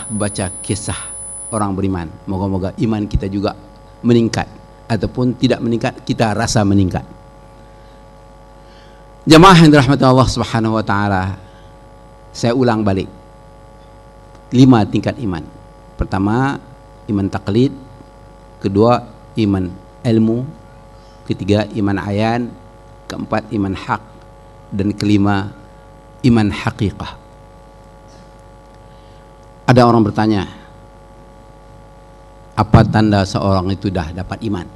baca kisah orang beriman. Moga-moga iman kita juga meningkat, ataupun tidak meningkat, kita rasa meningkat. Jemaah yang dirahmati Allah Subhanahu wa taala, saya ulang balik. 5 tingkat iman. Pertama, iman taklid. Kedua, iman ilmu. Ketiga, iman ayan. Keempat, iman hak. Dan kelima, iman haqiqah. Ada orang bertanya, apa tanda seorang itu dah dapat iman?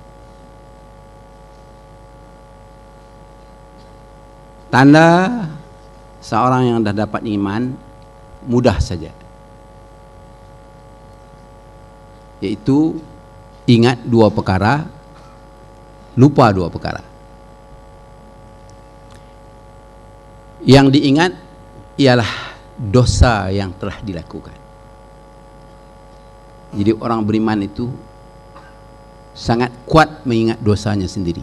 Tanda seorang yang dah dapat iman mudah saja, yaitu ingat 2 perkara, lupa 2 perkara. Yang diingat ialah dosa yang telah dilakukan. Jadi orang beriman itu sangat kuat mengingat dosanya sendiri.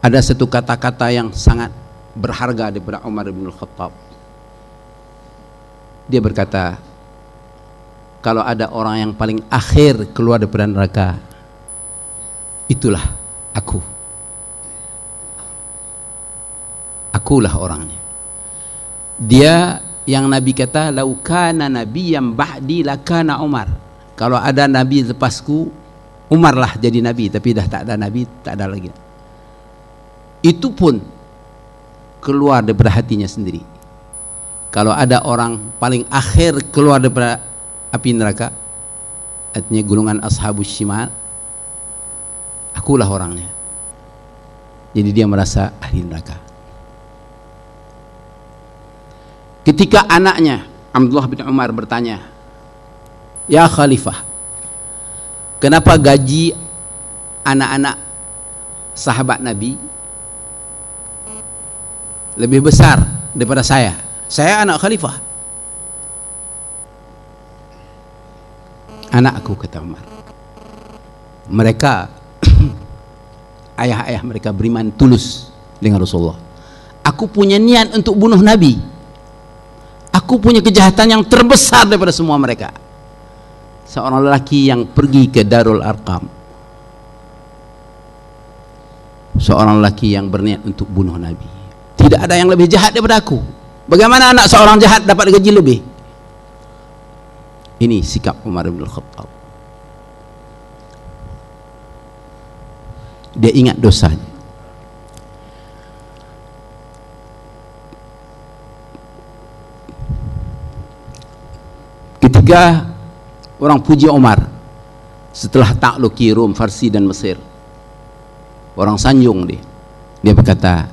Ada satu kata-kata yang sangat berharga daripada Umar bin Khattab. Dia berkata, kalau ada orang yang paling akhir keluar daripada neraka, itulah aku. Akulah orangnya. Dia yang Nabi kata, lau kana nabiyyan ba'di lakana Umar. Kalau ada nabi lepasku, Umar lah jadi nabi. Tapi dah tak ada nabi, tak ada lagi. Itu pun keluar daripada hatinya sendiri. Kalau ada orang paling akhir keluar daripada api neraka, artinya golongan ashabus syimal, akulah orangnya. Jadi dia merasa ahli neraka. Ketika anaknya Abdullah bin Umar bertanya, ya Khalifah, kenapa gaji anak-anak sahabat Nabi lebih besar daripada saya? Saya anak khalifah. Anakku, kata Umar, mereka ayah-ayah mereka beriman tulus dengan Rasulullah. Aku punya niat untuk bunuh Nabi. Aku punya kejahatan yang terbesar daripada semua mereka. Seorang lelaki yang pergi ke Darul Arqam, seorang lelaki yang berniat untuk bunuh Nabi. Tidak ada yang lebih jahat daripada aku. Bagaimana anak seorang jahat dapat gaji lebih? Ini sikap Umar bin Khattab. Dia ingat dosanya. Ketiga, orang puji Umar setelah takluki Rom, Farsi dan Mesir. Orang sanjung dia. Dia berkata,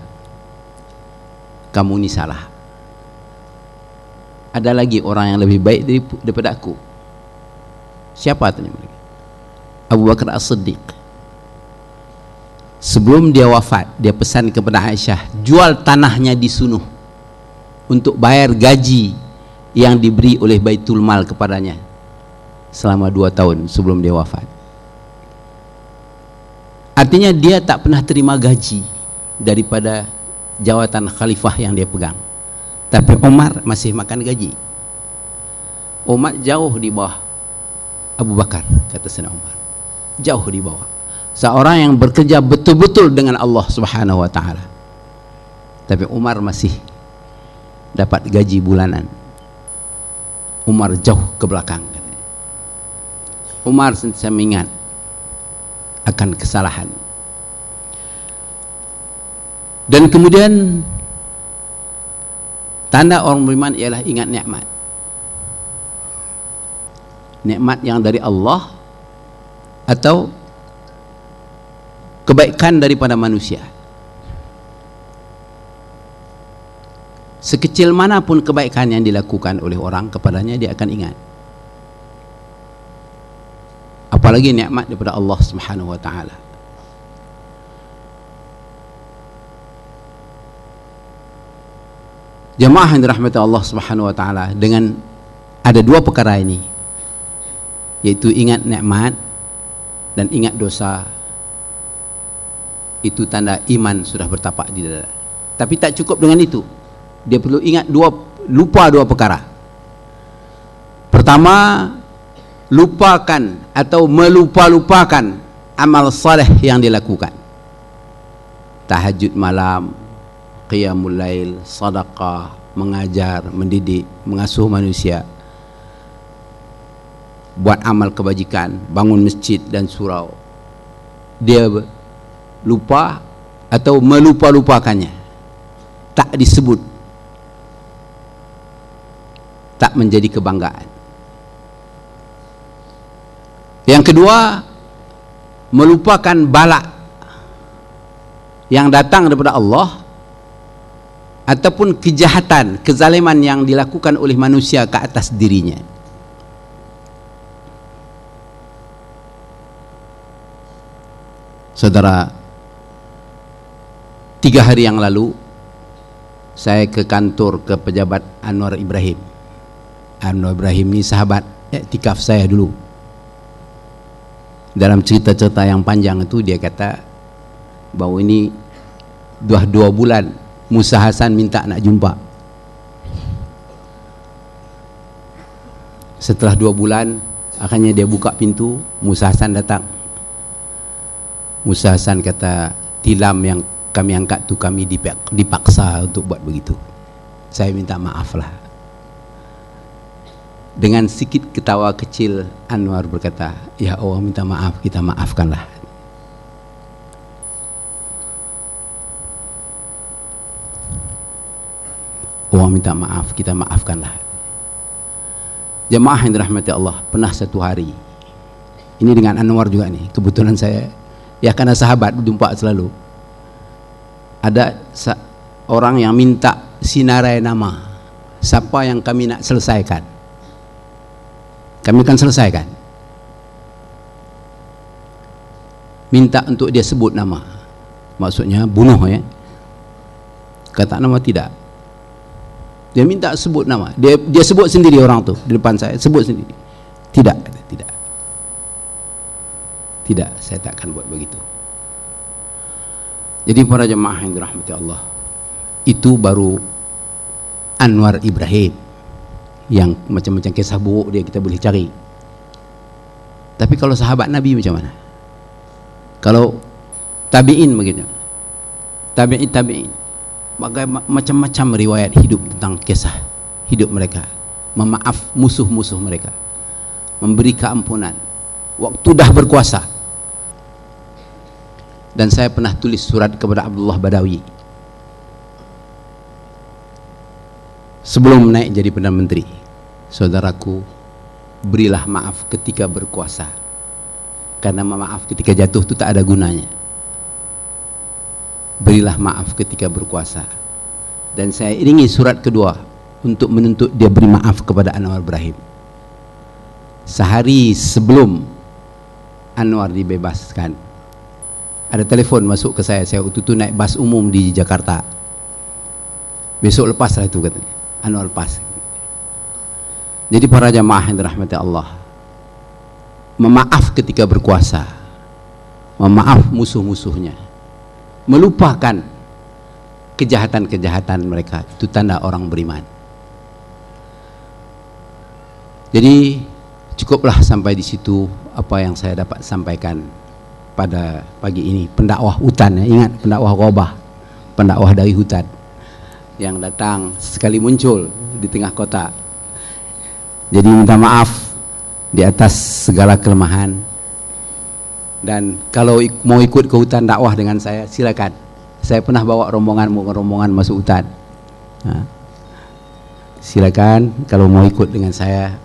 kamu ni salah. Ada lagi orang yang lebih baik daripada aku. Siapa tanya mereka? Abu Bakar As-Siddiq. Sebelum dia wafat, dia pesan kepada Aisyah, jual tanahnya di Sunuh untuk bayar gaji yang diberi oleh Baitul Mal kepadanya selama 2 tahun sebelum dia wafat. Artinya dia tak pernah terima gaji daripada jawatan khalifah yang dia pegang. Tapi Umar masih makan gaji. Umar jauh di bawah Abu Bakar, kata Sayyidina Umar. Jauh di bawah. Seorang yang bekerja betul-betul dengan Allah Subhanahu wa taala. Tapi Umar masih dapat gaji bulanan. Umar jauh ke belakang. Umar sentiasa mengingat akan kesalahan. Dan kemudian tanda orang beriman ialah ingat nikmat. Nikmat yang dari Allah atau kebaikan daripada manusia. Sekecil manapun kebaikan yang dilakukan oleh orang kepadanya, dia akan ingat. Apalagi nikmat daripada Allah Subhanahu wa taala. Jemaah yang dirahmati Allah Subhanahu wa taala, dengan ada 2 perkara ini, yaitu ingat nikmat dan ingat dosa, itu tanda iman sudah bertapak di dada. Tapi tak cukup dengan itu. Dia perlu ingat lupa 2 perkara. Pertama, lupakan atau melupa-lupakan amal saleh yang dilakukan. Tahajud malam, qiyamul lail, sedekah, mengajar, mendidik, mengasuh manusia, buat amal kebajikan, bangun masjid dan surau. Dia lupa atau melupa-lupakannya, tak disebut, tak menjadi kebanggaan. Yang kedua, melupakan bala yang datang daripada Allah ataupun kejahatan, kezaliman yang dilakukan oleh manusia ke atas dirinya. Saudara, 3 hari yang lalu saya ke kantor ke pejabat Anwar Ibrahim. Anwar Ibrahim ni sahabat iktikaf saya dulu. Dalam cerita-cerita yang panjang itu dia kata bahawa ini dah 2 bulan Musa Hasan minta nak jumpa. Setelah 2 bulan akhirnya dia buka pintu, Musa Hasan datang. Musa Hasan kata, tilam yang kami angkat tu kami dipaksa untuk buat begitu. Saya minta maaf lah. Dengan sikit ketawa kecil, Anwar berkata, ya Allah minta maaf, kita maafkanlah. Allah minta maaf, kita maafkanlah. Jemaah yang dirahmati Allah, pernah satu hari, ini dengan Anwar juga nih, kebetulan saya, ya karena sahabat berjumpa selalu, ada orang yang minta sinarai nama, siapa yang kami nak selesaikan, kami akan selesaikan. Minta untuk dia sebut nama, maksudnya bunuh ya. Kata nama tidak. Dia minta sebut nama. Dia sebut sendiri orang tu di depan saya, sebut sendiri. Tidak, tidak. Tidak, saya tak akan buat begitu. Jadi para jemaah yang dirahmati Allah, itu baru Anwar Ibrahim yang macam-macam kisah buruk dia kita boleh cari. Tapi kalau sahabat Nabi macam mana? Kalau tabi'in begitu, tabi'in macam-macam riwayat hidup tentang kisah hidup mereka, memaaf musuh-musuh mereka, memberi keampunan waktu dah berkuasa. Dan saya pernah tulis surat kepada Abdullah Badawi sebelum naik jadi Perdana Menteri, saudaraku, berilah maaf ketika berkuasa, karena maaf ketika jatuh itu tak ada gunanya. Berilah maaf ketika berkuasa. Dan saya iringi surat kedua untuk menuntut dia beri maaf kepada Anwar Ibrahim. Sehari sebelum Anwar dibebaskan, ada telefon masuk ke saya waktu itu naik bas umum di Jakarta. Besok lepas lah itu katanya, Anwar lepas. Jadi para jamaah yang dirahmati Allah, memaaf ketika berkuasa, memaaf musuh-musuhnya, melupakan kejahatan-kejahatan mereka, itu tanda orang beriman. Jadi cukuplah sampai di situ apa yang saya dapat sampaikan pada pagi ini. Pendakwah hutan ya, ingat pendakwah Ghabah, pendakwah dari hutan yang datang sekali muncul di tengah kota. Jadi minta maaf di atas segala kelemahan. Dan kalau mau ikut ke hutan dakwah dengan saya, silakan. Saya pernah bawa rombongan masuk hutan. Silakan kalau mau ikut dengan saya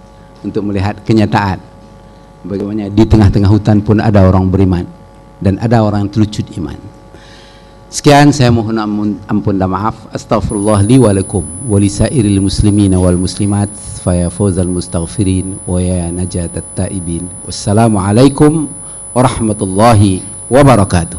untuk melihat kenyataan bagaimana di tengah-tengah hutan pun ada orang beriman dan ada orang yang terlucut iman. Sekian, saya mohon ampun dan maaf. Astaghfirullah li wa lakum wa li sairil muslimin wal muslimat fa ya fawzal mustaghfirin wa ya najatat taibin. Wassalamualaikum warahmatullahi wabarakatuh.